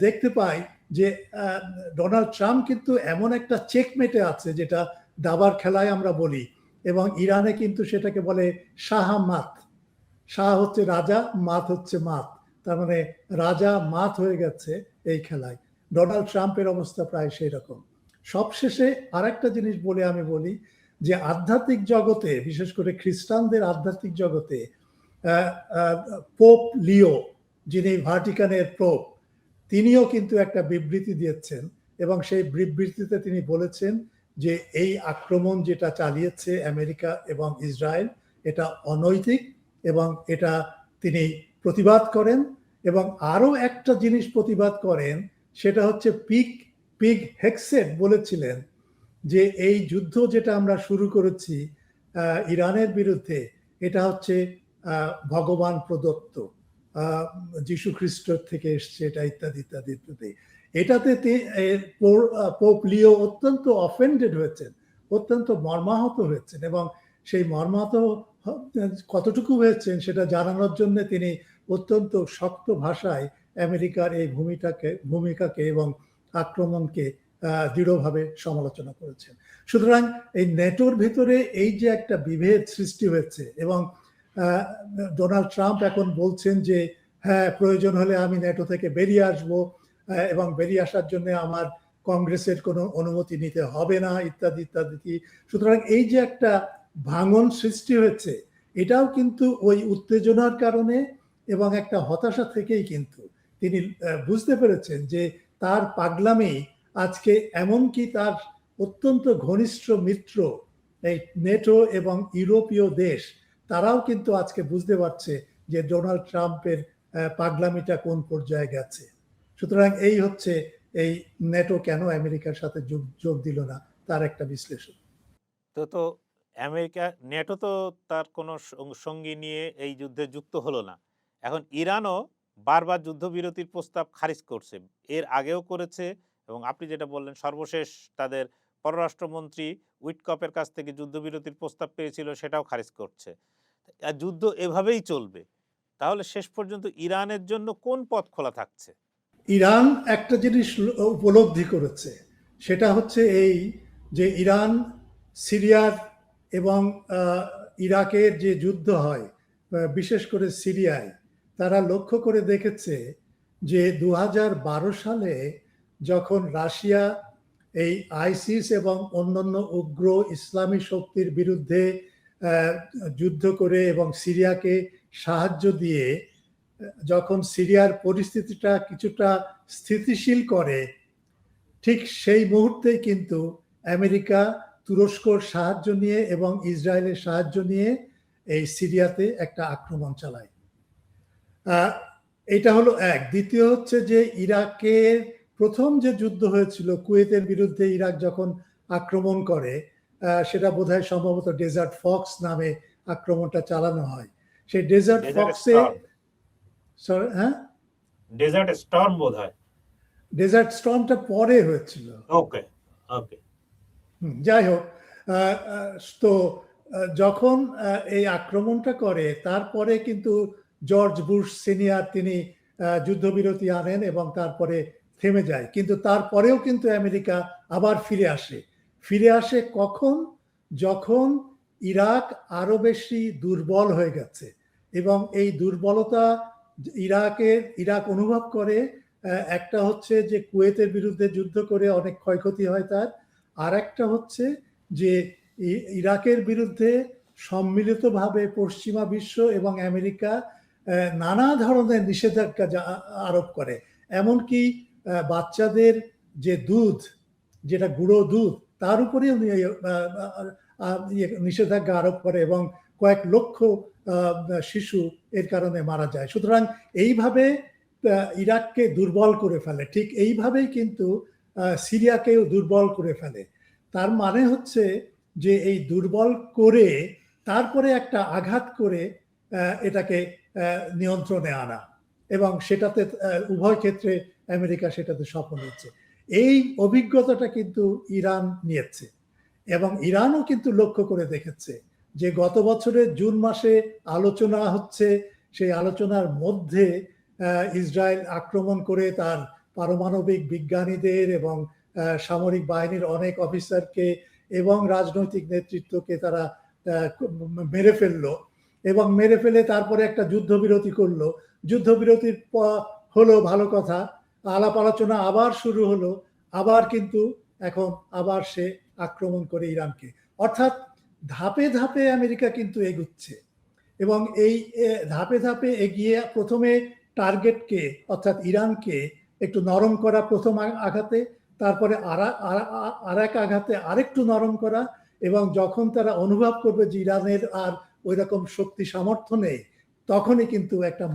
দেখতে পাই যে ডোনাল্ড ট্রাম্প কিন্তু এমন একটা চেকমেটে আছে, যেটা দাবার খেলায় আমরা বলি, এবং ইরানে কিন্তু সেটাকে বলে শাহ মাত। শাহ হচ্ছে রাজা, মাত হচ্ছে মাত, তার মানে রাজা মাত হয়ে গেছে এই খেলায়। ডোনাল্ড ট্রাম্পের অবস্থা প্রায় সেই রকম। সবশেষে আরেকটা জিনিস বলে আমি বলি যে আধ্যাত্মিক জগতে, বিশেষ করে খ্রিস্টানদের আধ্যাত্মিক জগতে, পোপ লিও, যিনি ভাটিকানের পোপ, তিনিও কিন্তু একটা বিবৃতি দিয়েছেন, এবং সেই বিবৃতিতে তিনি বলেছেন যে এই আক্রমণ যেটা চালিয়েছে আমেরিকা এবং ইসরায়েল এটা অনৈতিক এবং এটা তিনি প্রতিবাদ করেন। এবং আরো একটা জিনিস প্রতিবাদ করেন, সেটা হচ্ছে পিগ হেগসেট বলেছিলেন যে এই যুদ্ধ যেটা আমরা শুরু করেছি ইরানের বিরুদ্ধে, এটা হচ্ছে ভগবান প্রদত্ত, যীশু খ্রিস্ট থেকে এসছে এটা, ইত্যাদি ইত্যাদি ইত্যাদি। এটাতে পোপ লিও অত্যন্ত অফেন্ডেড হয়েছেন, অত্যন্ত মর্মাহত হয়েছেন, এবং সেই মর্মাহত কতটুকু হয়েছেন সেটা জানানোর জন্য তিনি অত্যন্ত শক্ত ভাষায় আমেরিকার এই ভূমিকাকে এবং আক্রমণকে দৃঢ়ভাবে সমালোচনা করেছেন। সুতরাং এই নেটোর ভিতরে এই যে একটা বিভেদ সৃষ্টি হয়েছে, এবং ডোনাল্ড ট্রাম্প এখন বলছেন যে হ্যাঁ, প্রয়োজন হলে আমি নেটো থেকে বেরিয়ে আসব, এবং বেরিয়ে আসার জন্য আমার কংগ্রেসের কোনো অনুমতি নিতে হবে না, ইত্যাদি ইত্যাদি। সুতরাং এই যে একটা ভাঙন সৃষ্টি হয়েছে, এটাও কিন্তু ওই উত্তেজনার কারণে এবং একটা হতাশা থেকেই কিন্তু তিনি বুঝতে পেরেছেন যে তার পাগলামি আজকে, এমনকি তার অত্যন্ত ঘনিষ্ঠ মিত্র এই নেটো এবং ইউরোপীয় দেশ, তারাও কিন্তু আজকে বুঝতে পারছে যে ডোনাল্ড ট্রাম্পের পাগলামিটা কোন পর্যায়ে গেছে। সুতরাং এই হচ্ছে এই নেটো কেন আমেরিকার সাথে যোগ দিল না, তার একটা বিশ্লেষণ। তো আমেরিকা, নেটো তো তার কোনো সঙ্গী নিয়ে এই যুদ্ধে যুক্ত হলো না। এখন ইরানও বারবার যুদ্ধবিরতির প্রস্তাব খারিজ করছে, এর আগেও করেছে, এবং আপনি যেটা বললেন সর্বশেষ তাদের পররাষ্ট্রমন্ত্রী উইটকপের কাছ থেকে যুদ্ধবিরতির প্রস্তাব পেয়েছিল, সেটাও খারিজ করছে। যুদ্ধ এভাবেই চলবে, তাহলে শেষ পর্যন্ত ইরানের জন্য কোন পথ খোলা থাকছে? ইরান একটা জিনিস উপলব্ধি করেছে, সেটা হচ্ছে এই যে ইরান সিরিয়ার এবং ইরাকের যে যুদ্ধ হয়, বিশেষ করে সিরিয়ায়, তারা লক্ষ্য করে দেখেছে যে 2012 সালে যখন রাশিয়া এই আইসিস এবং অন্যান্য উগ্র ইসলামী শক্তির বিরুদ্ধে যুদ্ধ করে এবং সিরিয়াকে সাহায্য দিয়ে যখন সিরিয়ার পরিস্থিতিটা কিছুটা স্থিতিশীল করে, ঠিক সেই মুহূর্তেই কিন্তু আমেরিকা তুরস্কর সাহায্য নিয়ে এবং ইসরায়েলের সাহায্য নিয়ে এই সিরিয়াতে একটা আক্রমণ চালায়। এটা হলো এক। দ্বিতীয় হচ্ছে যে ইরাকের প্রথম যে যুদ্ধ হয়েছিল কুয়েতের বিরুদ্ধে, ইরাক যখন আক্রমণ করে, সেটা বোধহয় সম্ভবত ডেজার্ট ফক্স নামে আক্রমণটা চালানো হয়। সেই ডেজার্ট ফক্সে, হ্যাঁ, ডেজার্ট স্টর্ম বোধহয়, ডেজার্ট স্টর্মটা পরে হয়েছিল। ওকে ওকে, যাই হোক, তো যখন এই আক্রমণটা করে, তারপরে কিন্তু জর্জ বুশ সিনিয়র তিনি যুদ্ধবিরতি আনেন এবং তারপরে থেমে যায়। কিন্তু তারপরেও কিন্তু আমেরিকা আবার ফিরে আসে কখন? যখন ইরাক আরো বেশি দুর্বল হয়ে গেছে, এবং এই দুর্বলতা ইরাক অনুভব করে। একটা হচ্ছে যে কুয়েতের বিরুদ্ধে যুদ্ধ করে অনেক ক্ষয়ক্ষতি হয় তার, আর একটা হচ্ছে যে ইরাকের বিরুদ্ধে সম্মিলিতভাবে পশ্চিমা বিশ্ব এবং আমেরিকা নানা ধরনের নিষেধাজ্ঞা আরোপ করে। এমনকি বাচ্চাদের যে দুধ, যেটা গুঁড়ো দুধ, তার উপরেও নিষেধাজ্ঞা আরোপ করে, এবং কয়েক লক্ষ শিশু এর কারণে মারা যায়। সুতরাং এইভাবে ইরাককে দুর্বল করে ফেলে, ঠিক এইভাবেই কিন্তু সিরিয়াকেও দুর্বল করে ফেলে। তার মানে হচ্ছে যে এই দুর্বল করে তারপরে একটা আঘাত করে এটাকে নিয়ন্ত্রণে আনা, এবং সেটাতে উভয় ক্ষেত্রে আমেরিকা সেটাতে সফল হচ্ছে। এই অভিজ্ঞতাটা কিন্তু ইরান নিয়েছে, এবং ইরানও কিন্তু লক্ষ্য করে দেখেছে যে গত বছরের জুন মাসে আলোচনা হচ্ছে, সেই আলোচনার মধ্যে ইসরায়েল আক্রমণ করে তার পারমাণবিক বিজ্ঞানীদের এবং সামরিক বাহিনীর অনেক অফিসারকে এবং রাজনৈতিক নেতৃত্বকে তারা মেরে ফেললো, এবং মেরে ফেলে তারপরে একটা যুদ্ধবিরতি করলো। যুদ্ধবিরতির হলো ভালো কথা, আলাপ আলোচনা আবার শুরু হলো, আবার কিন্তু এখন আবার সে আক্রমণ করে ইরানকে। অর্থাৎ ধাপে ধাপে আমেরিকা কিন্তু এগুচ্ছে, এবং এই ধাপে ধাপে এগিয়ে প্রথমে টার্গেটকে অর্থাৎ ইরানকে একটু নরম করা প্রথম আঘাতে, তারপরে আর এক আঘাতে আরেকটু নরম করা, এবং যখন তারা অনুভব করবে যে ইরানের আর ওই রকম শক্তি সামর্থ্য নেই, তখনই কিন্তু একটা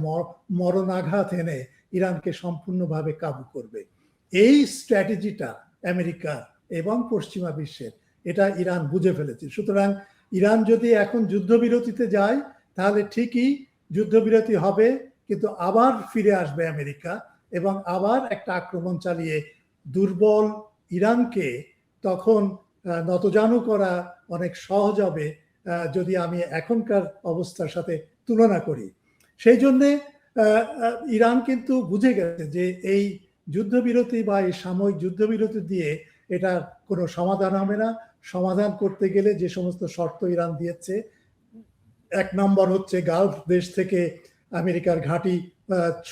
মরণাঘাত এনে ইরানকে সম্পূর্ণভাবে কাবু করবে। এই স্ট্র্যাটেজিটা আমেরিকার এবং পশ্চিমা বিশ্বের, এটা ইরান বুঝে ফেলেছে। সুতরাং ইরান যদি এখন যুদ্ধবিরতিতে যায়, তাহলে ঠিকই যুদ্ধবিরতি হবে, কিন্তু আবার ফিরে আসবে আমেরিকা এবং আবার একটা আক্রমণ চালিয়ে দুর্বল ইরানকে তখন নতজানু করা অনেক সহজ হবে, যদি আমি এখনকার অবস্থার সাথে তুলনা করি। সেই জন্যে ইরান কিন্তু বুঝে গেছে যে এই যুদ্ধবিরতি বা এই সাময়িক যুদ্ধবিরতি দিয়ে এটার কোনো সমাধান হবে না। সমাধান করতে গেলে যে সমস্ত শর্ত ইরান দিয়েছে, 1 নম্বর হচ্ছে গালফ দেশ থেকে আমেরিকার ঘাঁটি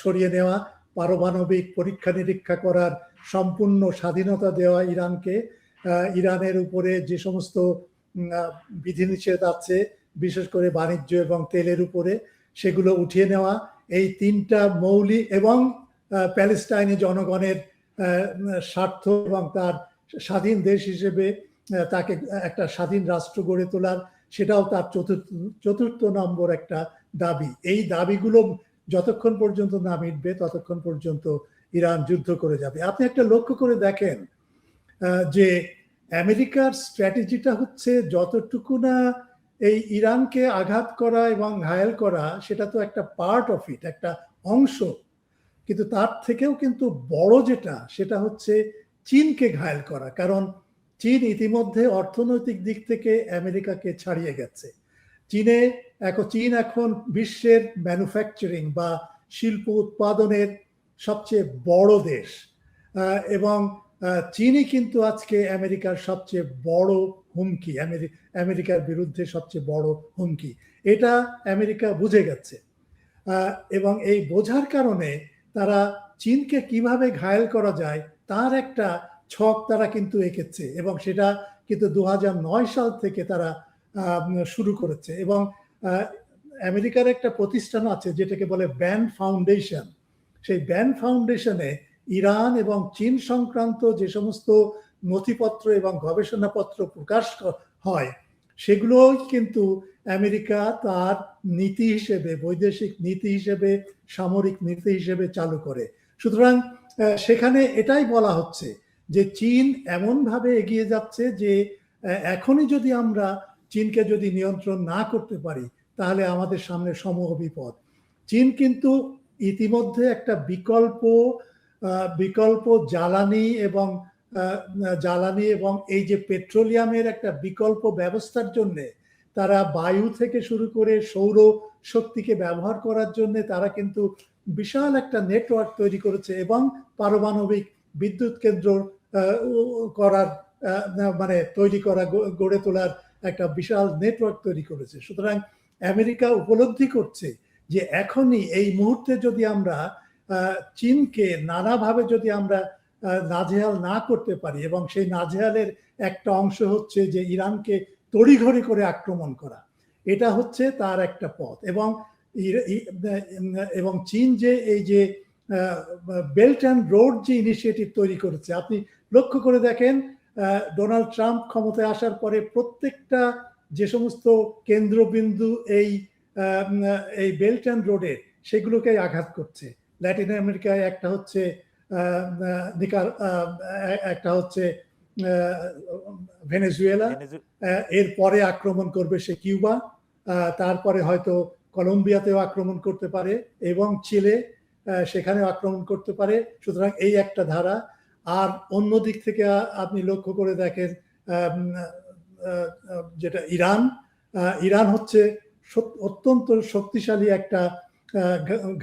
সরিয়ে নেওয়া, পারমাণবিক পরীক্ষা নিরীক্ষা করার সম্পূর্ণ স্বাধীনতা দেওয়া ইরানকে, ইরানের উপরে যে সমস্ত বিধিনিষেধ আছে বিশেষ করে বাণিজ্য এবং তেলের উপরে, সেগুলো উঠিয়ে নেওয়া। এই 3টা মৌলিক, এবং প্যালেস্টাইনি জনগণের স্বার্থ এবং তার স্বাধীন দেশ হিসেবে তাকে একটা স্বাধীন রাষ্ট্র গড়ে তোলার, সেটাও তার চতুর্থ নম্বর একটা দাবি। এই দাবিগুলো যতক্ষণ পর্যন্ত না মিটবে ততক্ষণ পর্যন্ত ইরান যুদ্ধ করে যাবে। আপনি একটা লক্ষ্য করে দেখেন যে আমেরিকার স্ট্র্যাটেজিটা হচ্ছে যতটুকু না এই ইরানকে আঘাত করা এবং ঘায়েল করা, সেটা তো একটা পার্ট অফ ইট, একটা অংশ, কিন্তু তার থেকেও কিন্তু বড় যেটা, সেটা হচ্ছে চীনকে ঘায়েল করা। কারণ চীন ইতিমধ্যে অর্থনৈতিক দিক থেকে আমেরিকাকে ছাড়িয়ে গেছে। চীন এখন বিশ্বের ম্যানুফ্যাকচারিং বা শিল্প উৎপাদনের সবচেয়ে বড় দেশ, এবং চীনই কিন্তু আজকে আমেরিকার সবচেয়ে বড় হুমকি, আমেরিকার বিরুদ্ধে সবচেয়ে বড় হুমকি। এটা আমেরিকা বুঝে গেছে, এবং এই বোঝার কারণে তারা চীনকে কিভাবে ঘায়েল করা যায় তার একটা ছক তারা কিন্তু এঁকেছে, এবং সেটা কিন্তু 2009 সাল থেকে তারা শুরু করেছে। এবং আমেরিকার একটা প্রতিষ্ঠান আছে যেটাকে বলে ব্যান্ড ফাউন্ডেশন। সেই ব্যান্ড ফাউন্ডেশনে ইরান এবং চীন সংক্রান্ত যে সমস্ত নথিপত্র এবং গবেষণাপত্র প্রকাশ হয়, সেগুলোই কিন্তু আমেরিকা তার নীতি হিসেবে, বৈদেশিক নীতি হিসেবে, সামরিক নীতি হিসেবে চালু করে। সুতরাং সেখানে এটাই বলা হচ্ছে যে চীন এমনভাবে এগিয়ে যাচ্ছে যে এখনই যদি আমরা চীনকে যদি নিয়ন্ত্রণ না করতে পারি, তাহলে আমাদের সামনে সমূহ বিপদ। চীন কিন্তু ইতিমধ্যে একটা বিকল্প জ্বালানি এবং এই যে পেট্রোলিয়ামের একটা বিকল্প ব্যবস্থার জন্য তারা বায়ু থেকে শুরু করে সৌর শক্তিকে ব্যবহার করার জন্য তারা কিন্তু বিশাল একটা নেটওয়ার্ক তৈরি করেছে, এবং পারমাণবিক বিদ্যুৎ কেন্দ্র গড়ে তোলার একটা বিশাল নেটওয়ার্ক তৈরি করেছে। সুতরাং আমেরিকা উপলব্ধি করছে যে এখনই এই মুহূর্তে যদি আমরা চীনকে নানাভাবে যদি আমরা নাজেহাল না করতে পারি, এবং সেই নাজেহালের একটা অংশ হচ্ছে যে ইরানকে তড়িঘড়ি করে আক্রমণ করা, এটা হচ্ছে তার একটা পথ। এবং চীন যে এই যে বেল্ট অ্যান্ড রোড যে ইনিশিয়েটিভ তৈরি করেছে, আপনি লক্ষ্য করে দেখেন ডোনাল্ড ট্রাম্প ক্ষমতায় আসার পরে প্রত্যেকটা যে সমস্ত কেন্দ্রবিন্দু এই বেল্ট অ্যান্ড রোডের, সেগুলোকে আঘাত করছে। ল্যাটিন আমেরিকায় একটা হচ্ছে ভেনেজুয়েলা, এরপরে আক্রমণ করবে সে কিউবা, তারপরে হয়তো কলম্বিয়াতেও আক্রমণ করতে পারে, এবং চিলে সেখানেও আক্রমণ করতে পারে। সুতরাং এই একটা ধারা। আর অন্য দিক থেকে আপনি লক্ষ্য করে দেখেন যেটা ইরান হচ্ছে অত্যন্ত শক্তিশালী একটা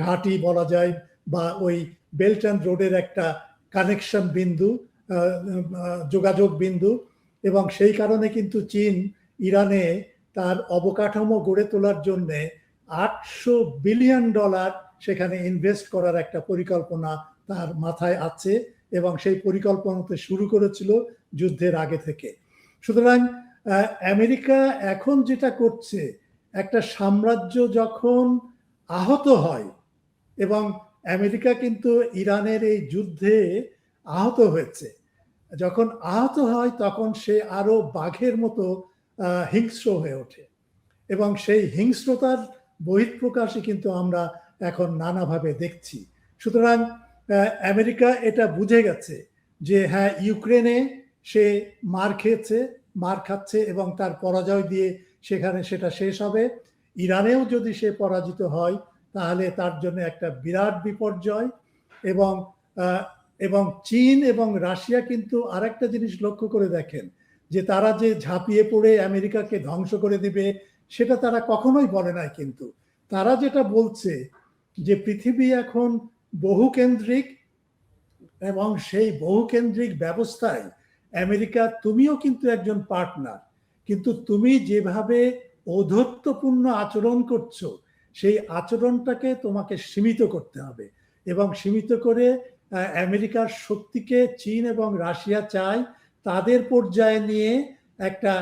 ঘাঁটি বলা যায়, বা ওই বেল্ট অ্যান্ড রোডের একটা কানেকশন বিন্দু, যোগাযোগ বিন্দু। এবং সেই কারণে কিন্তু চীন ইরানে তার অবকাঠামো গড়ে তোলার জন্য $800 বিলিয়ন সেখানে ইনভেস্ট করার একটা পরিকল্পনা তার মাথায় আছে, এবং সেই পরিকল্পনাতে শুরু করেছিল যুদ্ধের আগে থেকে। সুতরাং আমেরিকা এখন যেটা করছে, একটা সাম্রাজ্য যখন আহত হয়, এবং আমেরিকা কিন্তু ইরানের এই যুদ্ধে আহত হয়েছে, যখন আহত হয় তখন সে আরো বাঘের মতো হিংস্র হয়ে ওঠে এবং সেই হিংস্রতার বহিঃপ্রকাশই কিন্তু আমরা এখন নানাভাবে দেখছি। সুতরাং আমেরিকা এটা বুঝে গেছে যে হ্যাঁ, ইউক্রেনে সে মার খাচ্ছে এবং তার পরাজয় দিয়ে সেখানে সেটা শেষ হবে। ইরানেও যদি সে পরাজিত হয় তাহলে তার জন্য একটা বিরাট বিপর্যয়। এবং এবং চীন এবং রাশিয়া কিন্তু আরেকটা জিনিস লক্ষ্য করে দেখেন যে তারা যে ঝাঁপিয়ে পড়ে আমেরিকাকে ধ্বংস করে দিবে সেটা তারা কখনোই বলে নাই। কিন্তু তারা যেটা বলছে যে পৃথিবী এখন বহুকেন্দ্রিক এবং সেই বহুকেন্দ্রিক ব্যবস্থায় আমেরিকা তুমিও কিন্তু একজন পার্টনার, কিন্তু তুমি যেভাবে ঔদ্ধত্যপূর্ণ আচরণ করছো সেই আচরণটাকে তোমাকে সীমিত করতে হবে এবং সীমিত করে আমেরিকার শক্তিকে চীন এবং রাশিয়া চায় তাদের পর্যায়ে নিয়ে একটা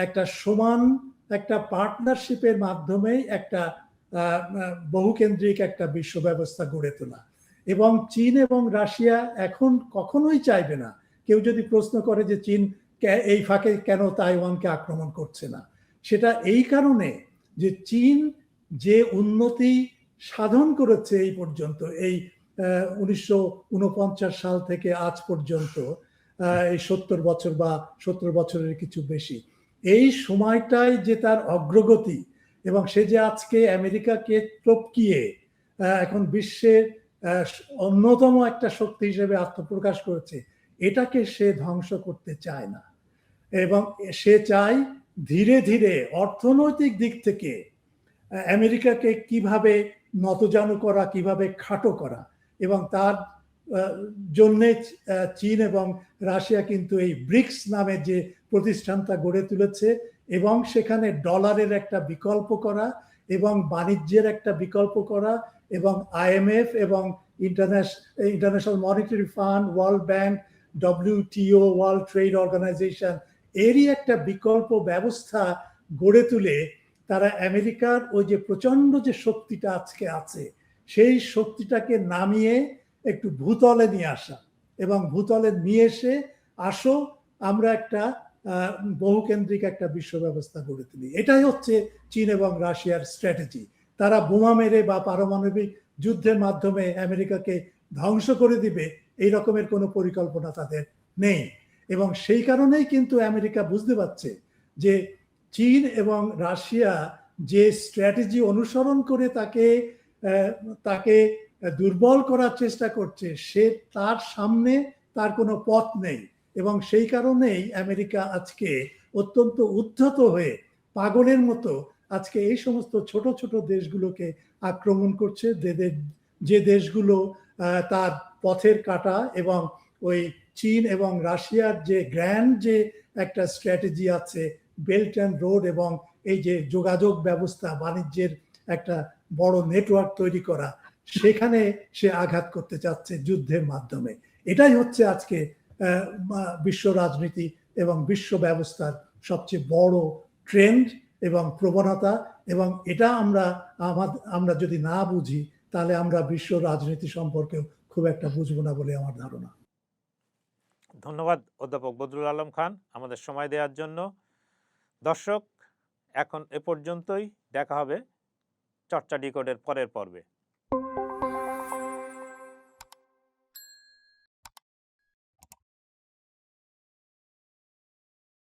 একটা সমান একটা পার্টনারশিপের মাধ্যমে একটা বহুকেন্দ্রিক একটা বিশ্ব ব্যবস্থা গড়ে তোলা। এবং চীন এবং রাশিয়া এখন কখনোই চাইবে না, কেউ যদি প্রশ্ন করে যে চীন এই ফাঁকে কেন তাইওয়ানকে আক্রমণ করছে না, সেটা এই কারণে যে চীন যে উন্নতি সাধন করেছে এই পর্যন্ত, এই 1949 সাল থেকে আজ পর্যন্ত এই 70 বছর বা 70 বছরের কিছু বেশি, এই সময়টায় যে তার অগ্রগতি এবং সে যে আজকে আমেরিকাকে টপকিয়ে এখন বিশ্বের অন্যতম একটা শক্তি হিসেবে আত্মপ্রকাশ করেছে, এটাকে সে ধ্বংস করতে চায় না। এবং সে চায় ধীরে ধীরে অর্থনৈতিক দিক থেকে আমেরিকাকে কিভাবে নতজানু করা, কিভাবে খাটো করা। এবং তার জন্যে চীন এবং রাশিয়া কিন্তু এই ব্রিক্স নামে যে প্রতিষ্ঠানটা গড়ে তুলেছে এবং সেখানে ডলারের একটা বিকল্প করা এবং বাণিজ্যের একটা বিকল্প করা এবং IMF এবং international monetary fund, world bank, WTO, world trade organisation, এরই একটা বিকল্প ব্যবস্থা গড়ে তুলে তারা আমেরিকার ওই যে প্রচন্ড যে শক্তিটা আজকে আছে সেই শক্তিটাকে নামিয়ে একটু ভূতলে নিয়ে আসা এবং ভূতলে নিয়ে এসে আসো আমরা একটা বহুকেন্দ্রিক একটা বিশ্ব ব্যবস্থা গড়ে তুলি। এটাই হচ্ছে চীন এবং রাশিয়ার স্ট্র্যাটেজি। তারা বোমা মেরে বা পারমাণবিক যুদ্ধের মাধ্যমে আমেরিকাকে ধ্বংস করে দিবে এই রকমের কোনো পরিকল্পনা তাদের নেই। এবং সেই কারণেই কিন্তু আমেরিকা বুঝতে পারছে যে চীন এবং রাশিয়া যে স্ট্র্যাটেজি অনুসরণ করে তাকে দুর্বল করার চেষ্টা করছে, সে তার সামনে তার কোনো পথ নেই। এবং সেই কারণেই আমেরিকা আজকে অত্যন্ত উদ্ধত হয়ে পাগলের মতো আজকে এই সমস্ত ছোট ছোট দেশগুলোকে আক্রমণ করছে, যে দেশগুলো তার পথের কাঁটা। এবং ওই চীন এবং রাশিয়ার যে গ্র্যান্ড যে একটা স্ট্র্যাটেজি আছে, বেল্ট অ্যান্ড রোড, এবং এই যে যোগাযোগ ব্যবস্থা, বাণিজ্যের একটা বড় নেটওয়ার্ক তৈরি করা, সেখানে সে আঘাত করতে চাচ্ছে যুদ্ধের মাধ্যমে। এটাই হচ্ছে আজকে বিশ্ব রাজনীতি এবং বিশ্ব ব্যবস্থার সবচেয়ে বড় ট্রেন্ড এবং প্রবণতা। এবং এটা আমরা যদি না বুঝি তাহলে আমরা বিশ্ব রাজনীতি সম্পর্কেও খুব একটা বুঝবো না বলে আমার ধারণা। ধন্যবাদ অধ্যাপক বদরুল আলম খান আমাদের সময় দেওয়ার জন্য। দর্শক, এখন এ পর্যন্তই। দেখা হবে চর্চা ডিকোডের পরের পর্বে।